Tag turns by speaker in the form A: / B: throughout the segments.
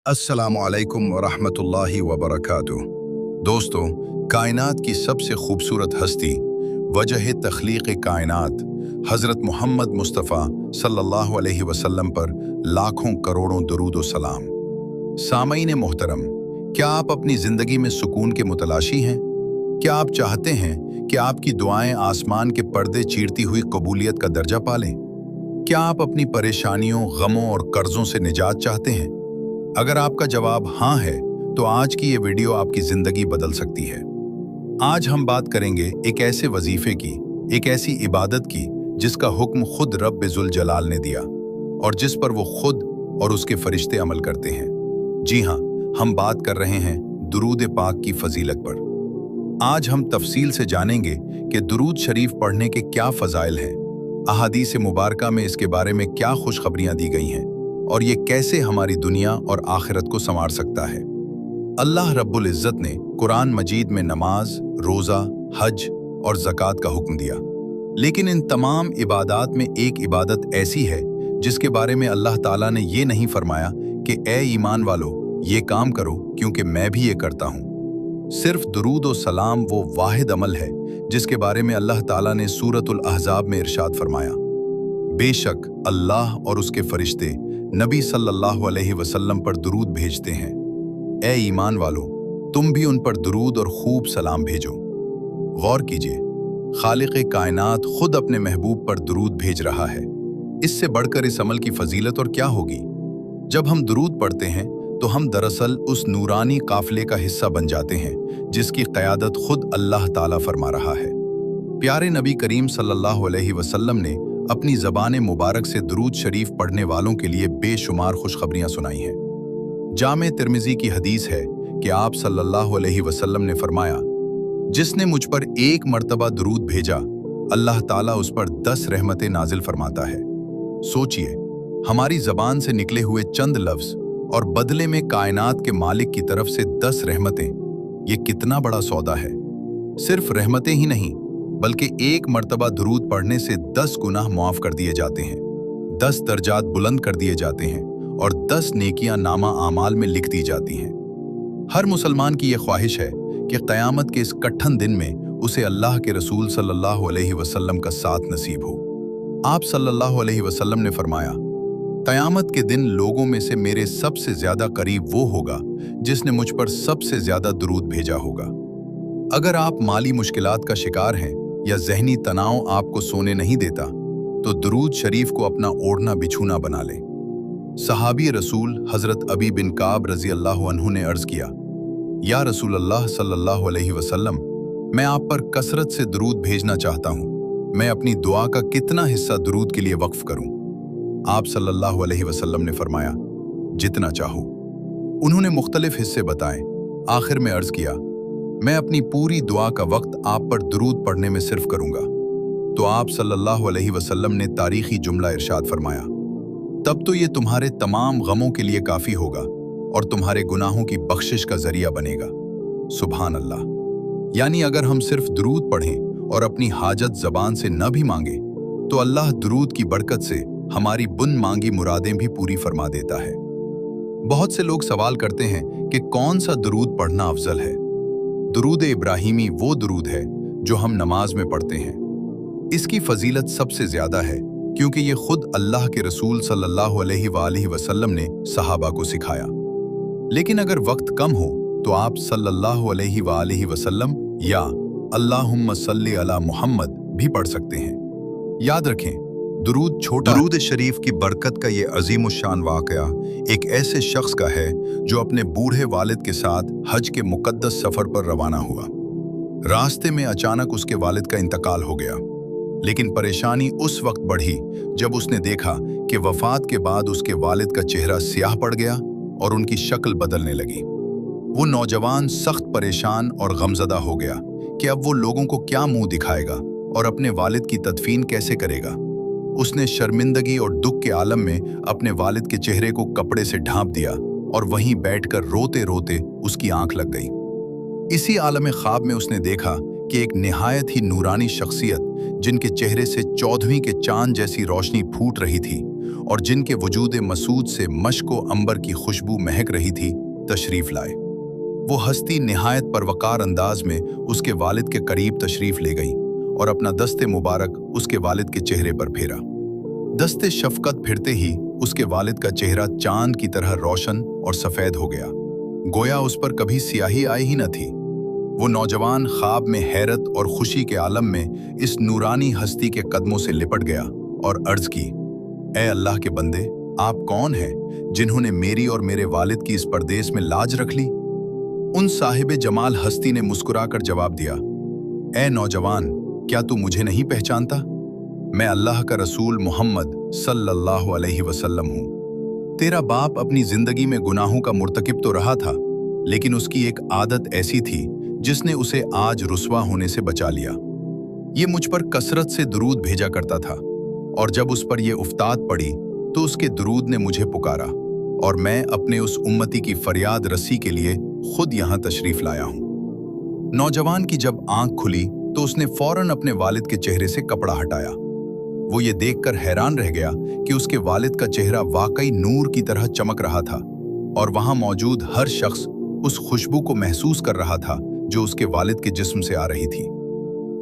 A: अस्सलामुअलैकुम वरहमतुल्लाहि वबरकातुह। दोस्तों, कायनात की सबसे खूबसूरत हस्ती, वजह तख्लीक़ कायनात, हज़रत मोहम्मद मुस्तफ़ा सल्लल्लाहु अलैहि वसल्लम पर लाखों करोड़ों दुरूद व सलाम। सामईन मोहतरम, क्या आप अपनी ज़िंदगी में सुकून के मुतलाशी हैं? क्या आप चाहते हैं कि आपकी दुआएं आसमान के पर्दे चीरती हुई कबूलियत का दर्जा पालें? क्या आप अपनी परेशानियों, गमों और कर्ज़ों से निजात चाहते हैं? अगर आपका जवाब हाँ है, तो आज की ये वीडियो आपकी जिंदगी बदल सकती है। आज हम बात करेंगे एक ऐसे वजीफे की, एक ऐसी इबादत की जिसका हुक्म खुद रब्ब जुल जलाल ने दिया और जिस पर वो खुद और उसके फरिश्ते अमल करते हैं। जी हाँ, हम बात कर रहे हैं दुरूद पाक की फजीलत पर। आज हम तफसील से जानेंगे कि दुरूद शरीफ पढ़ने के क्या फजाइल हैं, अहादीस मुबारका में इसके बारे में क्या खुशखबरियां दी गई हैं और ये कैसे हमारी दुनिया और आखिरत को संवार सकता है। अल्लाह रब्बुल इज़्ज़त ने कुरान मजीद में नमाज, रोज़ा, हज और ज़कात का हुक्म दिया, लेकिन इन तमाम इबादात में एक इबादत ऐसी है जिसके बारे में अल्लाह ताला ने ये नहीं फरमाया कि ए ईमान वालो, ये काम करो क्योंकि मैं भी ये करता हूँ। सिर्फ दुरूद और सलाम वो वाहिद अमल है जिसके बारे में अल्लाह ताला ने सूरतुल अहज़ाब में इरशाद फरमाया, बेशक अल्लाह और उसके फरिश्ते नबी सल्लल्लाहु अलैहि वसल्लम पर दुरूद भेजते हैं। ए ईमान वालों, तुम भी उन पर दुरूद और खूब सलाम भेजो। गौर कीजिए, खालिक़ कायनात खुद अपने महबूब पर दुरूद भेज रहा है। इससे बढ़कर इस अमल की फजीलत और क्या होगी। जब हम दुरूद पढ़ते हैं तो हम दरअसल उस नूरानी काफिले का हिस्सा बन जाते हैं जिसकी क़यादत खुद अल्लाह ताला फरमा रहा है। प्यारे नबी करीम सल्लल्लाहु अलैहि वसल्लम ने अपनी ज़बान मुबारक से दुरूद शरीफ पढ़ने वालों के लिए बेशुमार खुशखबरियां सुनाई हैं। जामे तिर्मिज़ी की हदीस है कि आप सल्लल्लाहु अलैहि वसल्लम ने फरमाया, जिसने मुझ पर एक मर्तबा दुरूद भेजा, अल्लाह ताला उस पर 10 रहमतें नाजिल फरमाता है। सोचिए, हमारी ज़बान से निकले हुए चंद लफ्ज़ और बदले में कायनात के मालिक की तरफ से 10 रहमतें, ये कितना बड़ा सौदा है। सिर्फ रहमतें ही नहीं, बल्कि एक मर्तबा दुरूद पढ़ने से 10 गुनाह माफ कर दिए जाते हैं, 10 दर्जात बुलंद कर दिए जाते हैं और 10 नेकियां नामा आमाल में लिख दी जाती हैं। हर मुसलमान की यह ख्वाहिश है कि क़यामत के इस कठिन दिन में उसे अल्लाह के रसूल सल्लल्लाहु अलैहि वसल्लम का साथ नसीब हो। आप सल्लल्लाहु अलैहि वसल्लम ने फरमाया, क़यामत के दिन लोगों में से मेरे सबसे ज्यादा करीब वो होगा जिसने मुझ पर सबसे ज्यादा दुरूद भेजा होगा। अगर आप माली मुश्किलात का शिकार हैं या ज़हनी तनाव आपको सोने नहीं देता, तो दुरूद शरीफ को अपना ओढ़ना बिछूना बना लें। सहाबी रसूल हज़रत अबी बिन काब रज़ी अल्लाह अन्हु ने अर्ज़ किया, या रसूल अल्लाह सल्लल्लाहु अलैहि वसल्लम, मैं आप पर कसरत से दुरूद भेजना चाहता हूँ। मैं अपनी दुआ का कितना हिस्सा दुरूद के लिए वक्फ करूँ? आप सल्लल्लाहु अलैहि वसल्लम ने फरमाया, जितना चाहो। उन्होंने मुख्तलिफ हिस्से बताए। आखिर में अर्ज़ किया, मैं अपनी पूरी दुआ का वक्त आप पर दुरूद पढ़ने में सिर्फ करूंगा। तो आप सल्लल्लाहु अलैहि वसल्लम ने तारीखी जुमला इरशाद फरमाया, तब तो ये तुम्हारे तमाम गमों के लिए काफ़ी होगा और तुम्हारे गुनाहों की बख्शिश का जरिया बनेगा। सुभान अल्लाह। यानी अगर हम सिर्फ दुरूद पढ़ें और अपनी हाजत ज़बान से न भी मांगे, तो अल्लाह दुरूद की बरकत से हमारी बुन मांगी मुरादें भी पूरी फरमा देता है। बहुत से लोग सवाल करते हैं कि कौन सा दुरूद पढ़ना अफजल है। दुरूद इब्राहिमी वो दुरूद है जो हम नमाज में पढ़ते हैं। इसकी फजीलत सबसे ज्यादा है क्योंकि ये खुद अल्लाह के रसूल सल्लल्लाहु अलैहि वसल्लम ने सहाबा को सिखाया। लेकिन अगर वक्त कम हो तो आप सल्लल्लाहु अलैहि वसल्लम या अल्लाहुम्मा सल्ली अला मुहम्मद भी पढ़ सकते हैं। याद रखें, दुरूद शरीफ की बरकत का ये अजीम शान वाक़या एक ऐसे शख्स का है जो अपने बूढ़े वालिद के साथ हज के मुक़द्दस सफ़र पर रवाना हुआ। रास्ते में अचानक उसके वालिद का इंतकाल हो गया, लेकिन परेशानी उस वक्त बढ़ी जब उसने देखा कि वफ़ात के बाद उसके वालिद का चेहरा स्याह पड़ गया और उनकी शक्ल बदलने लगी। वो नौजवान सख्त परेशान और गमज़दा हो गया कि अब वो लोगों को क्या मुंह दिखाएगा और अपने वालिद की तदफीन कैसे करेगा। उसने शर्मिंदगी और दुख के आलम में अपने वालिद के चेहरे को कपड़े से ढांप दिया और वहीं बैठकर रोते रोते उसकी आंख लग गई। इसी आलम ख्वाब में उसने देखा कि एक निहायत ही नूरानी शख्सियत जिनके चेहरे से 14वीं के चांद जैसी रोशनी फूट रही थी और जिनके वजूद मसूद से मश्क व अंबर की खुशबू महक रही थी, तशरीफ लाए। वो हस्ती निहायत परवकार अंदाज में उसके वालिद के करीब तशरीफ ले गई और अपना दस्ते मुबारक उसके वालिद के चेहरे पर फेरा। दस्ते शफकत फिरते ही उसके वालिद का चेहरा चांद की तरह रोशन और सफ़ेद हो गया, गोया उस पर कभी स्याही आई ही न थी। वो नौजवान ख्वाब में हैरत और खुशी के आलम में इस नूरानी हस्ती के कदमों से लिपट गया और अर्ज की, ए अल्लाह के बंदे, आप कौन हैं जिन्होंने मेरी और मेरे वालिद की इस परदेस में लाज रख ली? उन साहिब जमाल हस्ती ने मुस्कुराकर जवाब दिया, ए नौजवान, क्या तू मुझे नहीं पहचानता? मैं अल्लाह का रसूल मोहम्मद सल्लल्लाहु अलैहि वसल्लम हूँ। तेरा बाप अपनी जिंदगी में गुनाहों का मुर्तकिब तो रहा था, लेकिन उसकी एक आदत ऐसी थी जिसने उसे आज रुस्वा होने से बचा लिया। ये मुझ पर कसरत से दुरूद भेजा करता था, और जब उस पर यह उफ्ताद पड़ी तो उसके दुरूद ने मुझे पुकारा और मैं अपने उस उम्मती की फरियाद रसी के लिए खुद यहाँ तशरीफ लाया हूँ। नौजवान की जब आंख खुली तो उसने फौरन अपने वालिद के चेहरे से कपड़ा हटाया। वो ये देखकर हैरान रह गया कि उसके वालिद का चेहरा वाकई नूर की तरह चमक रहा था और वहां मौजूद हर शख्स उस खुशबू को महसूस कर रहा था जो उसके वालिद के जिस्म से आ रही थी।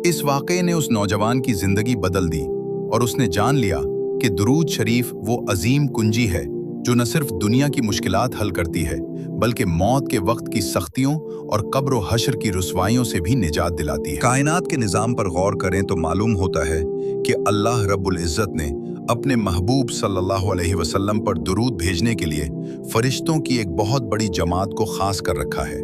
A: इस वाक़ये ने उस नौजवान की जिंदगी बदल दी और उसने जान लिया कि दुरूद शरीफ वो अजीम कुंजी है जो न सिर्फ दुनिया की मुश्किलात हल करती है, बल्कि मौत के वक्त की सख्तियों और कब्र व हश्र की रुसवाइयों से भी निजात दिलाती है। कायनात के निज़ाम पर गौर करें तो मालूम होता है कि अल्लाह रब्बुल इज़्ज़त ने अपने महबूब सल्लल्लाहु अलैहि वसल्लम पर दुरूद भेजने के लिए फरिश्तों की एक बहुत बड़ी जमात को खास कर रखा है।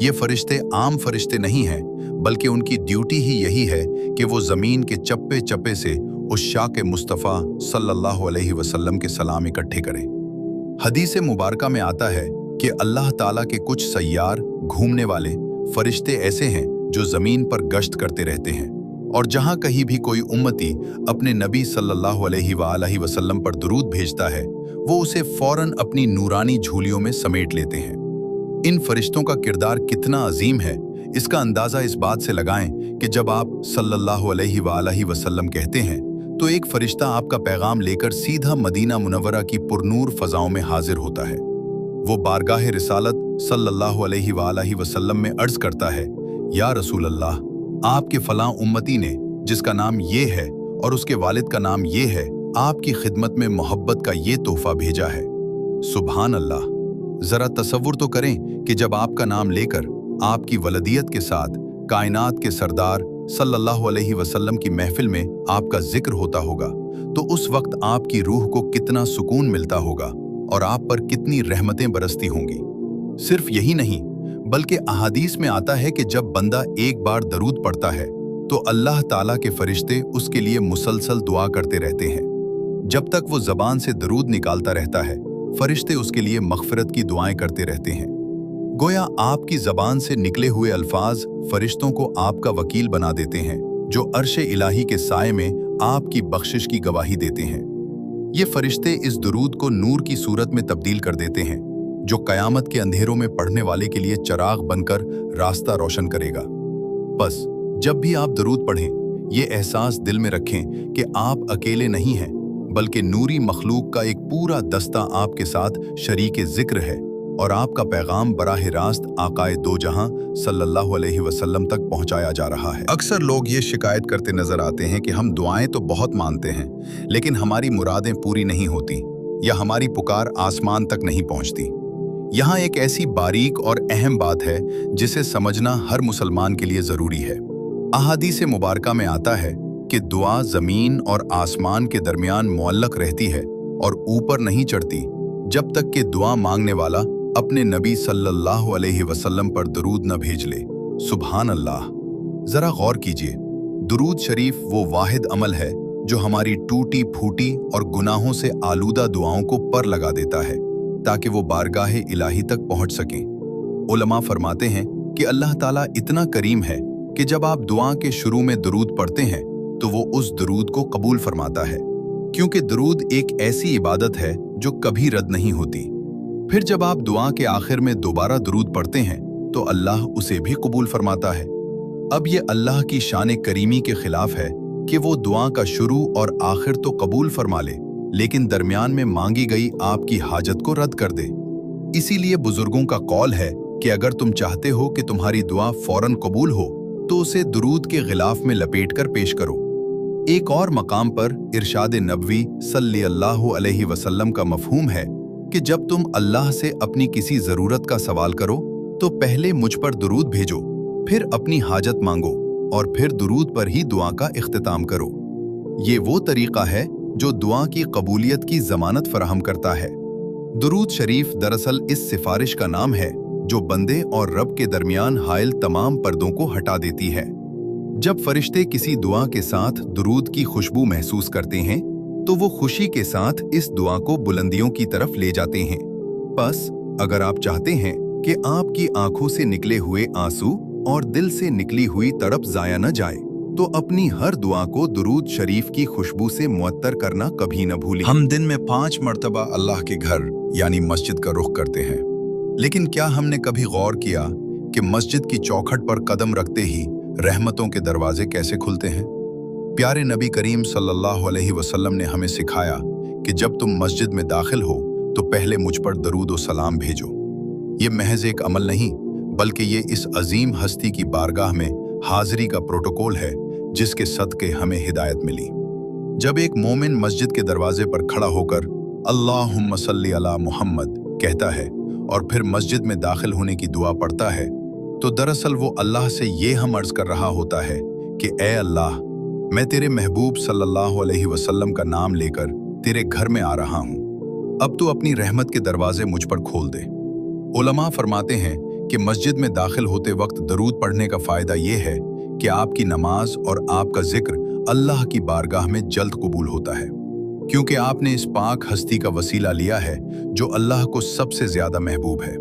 A: ये फरिश्ते आम फरिश्ते नहीं हैं, बल्कि उनकी ड्यूटी ही यही है कि वो ज़मीन के चप्पे चप्पे से उस शाक़ मुस्तफ़ा सल्लल्लाहु अलैहि वसल्लम के सलाम इकट्ठे करें। हदीस मुबारका में आता है कि अल्लाह ताला के कुछ सय्यार घूमने वाले फरिश्ते ऐसे हैं जो ज़मीन पर गश्त करते रहते हैं, और जहाँ कहीं भी कोई उम्मती अपने नबी सल्लल्लाहु अलैहि वसल्लम पर दुरूद भेजता है, वो उसे फ़ौरन अपनी नूरानी झूलियों में समेट लेते हैं। इन फरिश्तों का किरदार कितना अजीम है, इसका अंदाज़ा इस बात से लगाएं कि जब आप सल्लल्लाहु अलैहि वसल्लम कहते हैं तो एक फरिश्ता आपका पैगाम लेकर सीधा मदीना मुनव्वरा की पुरनूर फ़ज़ाओं में हाजिर होता है। वो बारगाह रिसालत सल्लल्लाहु अलैहि वसल्लम में अर्ज़ करता है, या रसूल अल्लाह, आपके फ़लाँ उम्मती ने, जिसका नाम ये है और उसके वालिद का नाम ये है, आपकी खिदमत में मोहब्बत का ये तोहफ़ा भेजा है। सुभान अल्लाह! ज़रा तसव्वुर तो करें कि जब आपका नाम लेकर आपकी वलदियत के साथ कायनात के सरदार सल्लल्लाहु अलैहि वसल्लम की महफिल में आपका जिक्र होता होगा, तो उस वक्त आपकी रूह को कितना सुकून मिलता होगा और आप पर कितनी रहमतें बरसती होंगी। सिर्फ यही नहीं, बल्कि अहादीस में आता है कि जब बंदा एक बार दरूद पढ़ता है तो अल्लाह ताला के फरिश्ते उसके लिए मुसलसल दुआ करते रहते हैं। जब तक वो ज़बान से दरूद निकालता रहता है, फरिश्ते उसके लिए मग़फ़िरत की दुआएं करते रहते हैं। गोया आपकी ज़बान से निकले हुए अल्फाज फरिश्तों को आपका वकील बना देते हैं, जो अर्श इलाही के साए में आपकी बख्शिश की गवाही देते हैं। ये फरिश्ते इस दुरूद को नूर की सूरत में तब्दील कर देते हैं, जो क़यामत के अंधेरों में पढ़ने वाले के लिए चिराग बनकर रास्ता रोशन करेगा। बस जब भी आप दुरूद पढ़ें, ये एहसास दिल में रखें कि आप अकेले नहीं हैं, बल्कि नूरी मखलूक का एक पूरा दस्ता आपके साथ शरीके ज़िक्र है और आपका पैगाम बराह रास्त आकाए दो जहां सल्लल्लाहु अलैहि वसल्लम तक पहुंचाया जा रहा है। अक्सर लोग ये शिकायत करते नजर आते हैं कि हम दुआएं तो बहुत मानते हैं, लेकिन हमारी मुरादें पूरी नहीं होती या हमारी पुकार आसमान तक नहीं पहुंचती। यहाँ एक ऐसी बारीक और अहम बात है जिसे समझना हर मुसलमान के लिए ज़रूरी है। अहादीस मुबारका में आता है कि दुआ ज़मीन और आसमान के दरमियान मुअल्लक रहती है और ऊपर नहीं चढ़ती जब तक कि दुआ मांगने वाला अपने नबी सल्लल्लाहु अलैहि वसल्लम पर दुरूद न भेज ले। सुभान अल्लाह! ज़रा गौर कीजिए, दुरूद शरीफ वो वाहिद अमल है जो हमारी टूटी फूटी और गुनाहों से आलूदा दुआओं को पर लगा देता है ताकि वो बारगाह इलाही तक पहुंच सकें। उलमा फरमाते हैं कि अल्लाह ताला इतना करीम है कि जब आप दुआ के शुरू में दुरूद पढ़ते हैं तो वो उस दुरूद को कबूल फरमाता है, क्योंकि दुरूद एक ऐसी इबादत है जो कभी रद्द नहीं होती। फिर जब आप दुआ के आखिर में दोबारा दुरूद पढ़ते हैं तो अल्लाह उसे भी कबूल फरमाता है। अब ये अल्लाह की शान करीमी के खिलाफ है कि वो दुआ का शुरू और आखिर तो कबूल फरमा ले, लेकिन दरमियान में मांगी गई आपकी हाजत को रद्द कर दे। इसीलिए बुजुर्गों का कौल है कि अगर तुम चाहते हो कि तुम्हारी दुआ फौरन कबूल हो तो उसे दुरूद के गिलाफ में लपेटकर पेश करो। एक और मकाम पर इरशाद नबवी सल्लल्लाहु अलैहि वसल्लम का मफहूम है कि जब तुम अल्लाह से अपनी किसी ज़रूरत का सवाल करो तो पहले मुझ पर दुरूद भेजो, फिर अपनी हाजत मांगो और फिर दुरूद पर ही दुआ का इख्तिताम करो। ये वो तरीका है जो दुआ की कबूलियत की ज़मानत फराहम करता है। दुरूद शरीफ दरअसल इस सिफारिश का नाम है जो बंदे और रब के दरमियान हाइल तमाम पर्दों को हटा देती है। जब फरिश्ते किसी दुआ के साथ दुरूद की खुशबू महसूस करते हैं तो वो खुशी के साथ इस दुआ को बुलंदियों की तरफ ले जाते हैं। बस अगर आप चाहते हैं कि आपकी आंखों से निकले हुए आंसू और दिल से निकली हुई तड़प जाया न जाए तो अपनी हर दुआ को दुरूद शरीफ की खुशबू से मुअत्तर करना कभी न भूलें। हम दिन में 5 मर्तबा अल्लाह के घर यानी मस्जिद का रुख करते हैं, लेकिन क्या हमने कभी गौर किया कि मस्जिद की चौखट पर कदम रखते ही रहमतों के दरवाजे कैसे खुलते हैं? प्यारे नबी करीम सल्लल्लाहु अलैहि वसल्लम ने हमें सिखाया कि जब तुम मस्जिद में दाखिल हो तो पहले मुझ पर दरूद और सलाम भेजो। ये महज एक अमल नहीं बल्कि ये इस अजीम हस्ती की बारगाह में हाजिरी का प्रोटोकॉल है जिसके सदके हमें हिदायत मिली। जब एक मोमिन मस्जिद के दरवाजे पर खड़ा होकर अल्लाहुम्मा सल्ली अला मुहम्मद कहता है और फिर मस्जिद में दाखिल होने की दुआ पढ़ता है तो दरअसल वो अल्लाह से ये हम अर्ज कर रहा होता है कि ए अल्लाह, मैं तेरे महबूब सल्लल्लाहु अलैहि वसल्लम का नाम लेकर तेरे घर में आ रहा हूँ। अब तू अपनी रहमत के दरवाजे मुझ पर खोल दे। उलमा फरमाते हैं कि मस्जिद में दाखिल होते वक्त दरूद पढ़ने का फ़ायदा ये है कि आपकी नमाज और आपका जिक्र अल्लाह की बारगाह में जल्द कबूल होता है, क्योंकि आपने इस पाक हस्ती का वसीला लिया है जो अल्लाह को सबसे ज़्यादा महबूब है।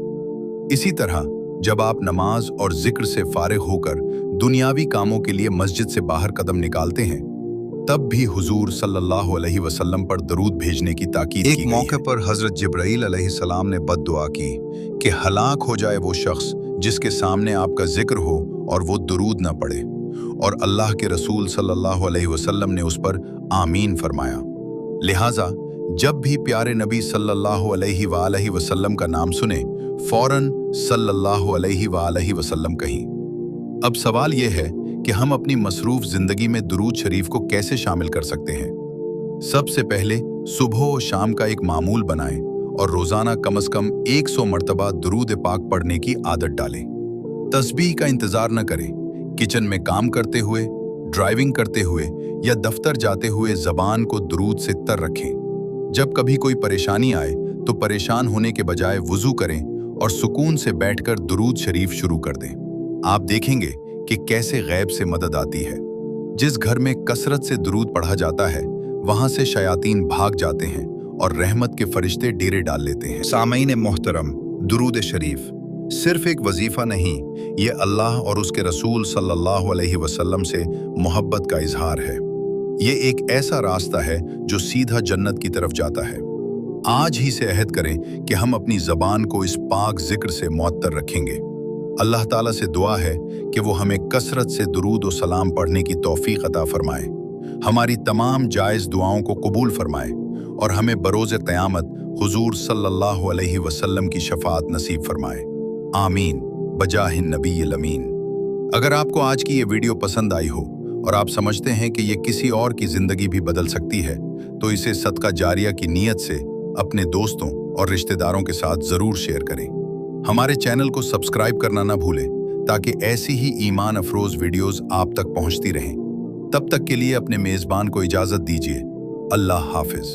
A: इसी तरह जब आप नमाज और जिक्र से फारिग होकर दुनियावी कामों के लिए मस्जिद से बाहर कदम निकालते हैं तब भी हुजूर सल्लल्लाहु अलैहि वसल्लम पर दरूद भेजने की ताकीद की गई है। एक मौके पर हजरत जिब्राईल अलैहिस्सलाम ने बद्दुआ की कि हलाक हो जाए वो शख्स जिसके सामने आपका जिक्र हो और वो दरूद न पढ़े, और अल्लाह के रसूल सल्लल्लाहु अलैहि वसल्लम ने उस पर आमीन फरमाया। लिहाजा जब भी प्यारे नबी सल्लल्लाहु अलैहि वसल्लम का नाम सुने फौरन सल्लल्लाहु अलैहि वसल्लम कहीं। अब सवाल यह है कि हम अपनी मसरूफ जिंदगी में दुरूद शरीफ को कैसे शामिल कर सकते हैं। सबसे पहले सुबह और शाम का एक मामूल बनाएं और रोजाना कम से कम 100 मरतबा दुरूद पाक पढ़ने की आदत डालें। तस्बीह का इंतजार न करें। किचन में काम करते हुए, ड्राइविंग करते हुए या दफ्तर जाते हुए जबान को दुरूद से तर रखें। जब कभी कोई परेशानी आए तो परेशान होने के बजाय वुजू करें और सुकून से बैठकर दुरूद शरीफ शुरू कर दें। आप देखेंगे कि कैसे गैब से मदद आती है। जिस घर में कसरत से दुरूद पढ़ा जाता है वहां से शयातीन भाग जाते हैं और रहमत के फरिश्ते डेरे डाल लेते हैं। सामईन मोहतरम, दुरूद शरीफ सिर्फ एक वजीफा नहीं, ये अल्लाह और उसके रसूल सल्लल्लाहु अलैहि वसल्लम से मोहब्बत का इजहार है। ये एक ऐसा रास्ता है जो सीधा जन्नत की तरफ जाता है। आज ही से अहद करें कि हम अपनी ज़बान को इस पाक जिक्र से मुअत्तर रखेंगे। अल्लाह ताला से दुआ है कि वो हमें कसरत से दुरूद और सलाम पढ़ने की तौफीक अता फरमाए, हमारी तमाम जायज़ दुआओं को कबूल फरमाए और हमें बरोज़ क़यामत हुजूर सल्लल्लाहु अलैहि वसल्लम की शफाअत नसीब फरमाए। आमीन बजाहिन नबील अमीन। अगर आपको आज की ये वीडियो पसंद आई हो और आप समझते हैं कि ये किसी और की ज़िंदगी भी बदल सकती है तो इसे सदका जारिया की नीयत से अपने दोस्तों और रिश्तेदारों के साथ ज़रूर शेयर करें। हमारे चैनल को सब्सक्राइब करना ना भूलें ताकि ऐसी ही ईमान अफरोज़ वीडियोज़ आप तक पहुंचती रहें। तब तक के लिए अपने मेज़बान को इजाज़त दीजिए। अल्लाह हाफिज़।